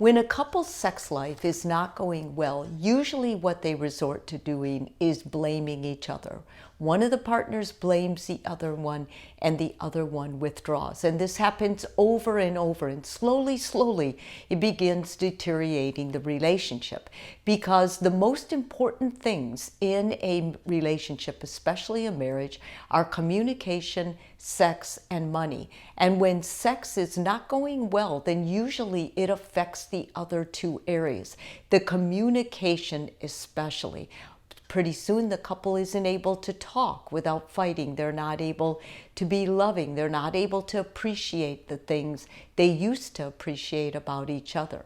When a couple's sex life is not going well, usually what they resort to doing is blaming each other. One of the partners blames the other one, and the other one withdraws. And this happens over and over, and slowly, it begins deteriorating the relationship. Because the most important things in a relationship, especially a marriage, are communication, sex, and money. And when sex is not going well, then usually it affects the other two areas, the communication especially. Pretty soon the couple isn't able to talk without fighting. They're not able to be loving. They're not able to appreciate the things they used to appreciate about each other.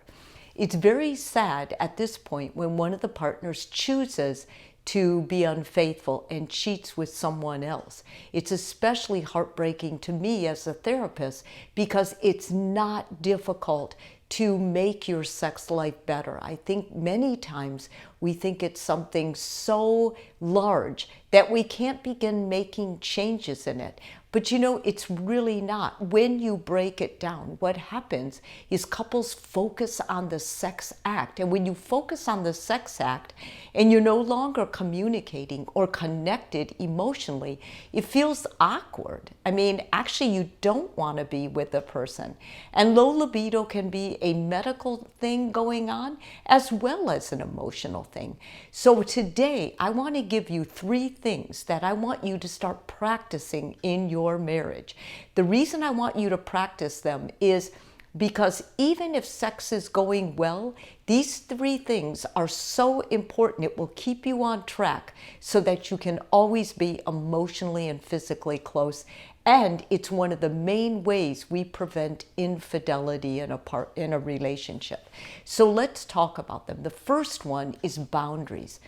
It's very sad at this point when one of the partners chooses to be unfaithful and cheats with someone else. It's especially heartbreaking to me as a therapist because it's not difficult to make your sex life better. I think many times we think it's something so large that we can't begin making changes in it. But you know, it's really not. When you break it down, what happens is couples focus on the sex act. And when you focus on the sex act and you're no longer communicating or connected emotionally, it feels awkward. I mean, actually, you don't want to be with the person. And low libido can be a medical thing going on as well as an emotional thing. So today, I want to give you 3 things that I want you to start practicing in your marriage. The reason I want you to practice them is because even if sex is going well, these 3 things are so important. It will keep you on track so that you can always be emotionally and physically close. And it's one of the main ways we prevent infidelity in a relationship. So let's talk about them. The first one is boundaries.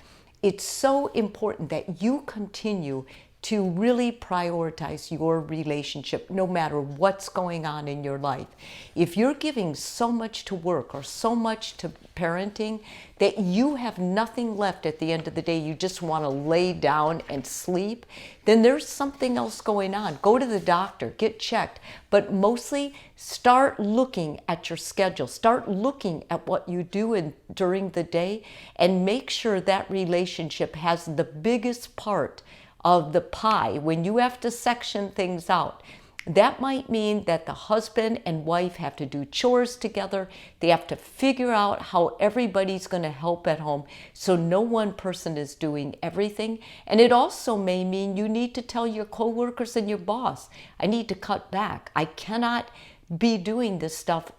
It's so important that you continue to really prioritize your relationship no matter what's going on in your life. If you're giving so much to work or so much to parenting that you have nothing left at the end of the day, you just want to lay down and sleep, then there's something else going on. Go to the doctor, get checked, but mostly start looking at your schedule. Start looking at what you do during the day and make sure that relationship has the biggest part of the pie. When you have to section things out, that might mean that the husband and wife have to do chores together. They have to figure out how everybody's going to help at home so no one person is doing everything. And it also may mean you need to tell your coworkers and your boss, I need to cut back. I cannot be doing this stuff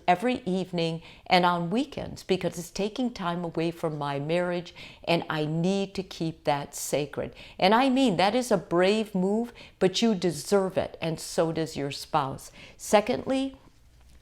every evening and on weekends because it's taking time away from my marriage and I need to keep that sacred. And I mean, that is a brave move, but you deserve it, and so does your spouse. Secondly,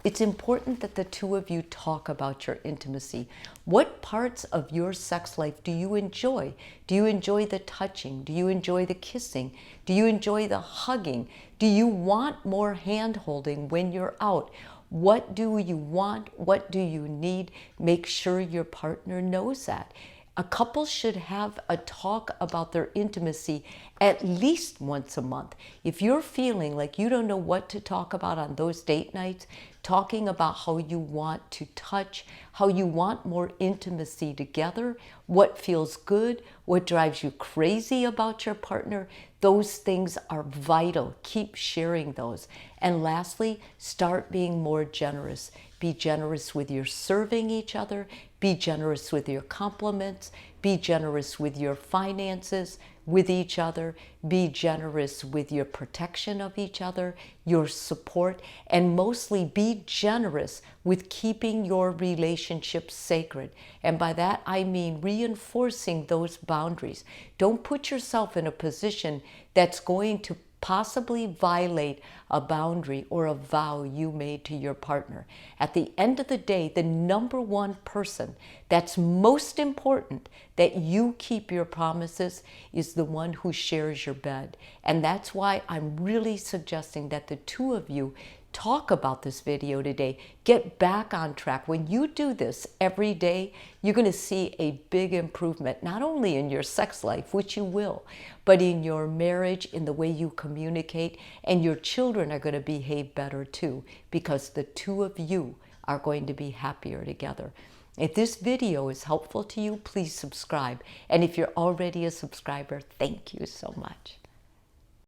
it's important that the 2 of you talk about your intimacy. What parts of your sex life do you enjoy? Do you enjoy the touching? Do you enjoy the kissing? Do you enjoy the hugging? Do you want more hand-holding when you're out? What do you want? What do you need? Make sure your partner knows that. A couple should have a talk about their intimacy at least once a month. If you're feeling like you don't know what to talk about on those date nights, talking about how you want to touch, how you want more intimacy together, what feels good, what drives you crazy about your partner, those things are vital. Keep sharing those. And lastly, start being more generous. Be generous with your serving each other. Be generous with your compliments. Be generous with your finances with each other. Be generous with your protection of each other, your support, and mostly be generous with keeping your relationship sacred. And by that, I mean reinforcing those boundaries. Don't put yourself in a position that's going to possibly violate a boundary or a vow you made to your partner. At the end of the day, the number 1 person that's most important that you keep your promises is the one who shares your bed. And that's why I'm really suggesting that the 2 of you talk about this video today. Get back on track. When you do this every day, you're going to see a big improvement, not only in your sex life, which you will, but in your marriage, in the way you communicate, and your children are going to behave better too, because the 2 of you are going to be happier together. If this video is helpful to you, please subscribe. And if you're already a subscriber, thank you so much.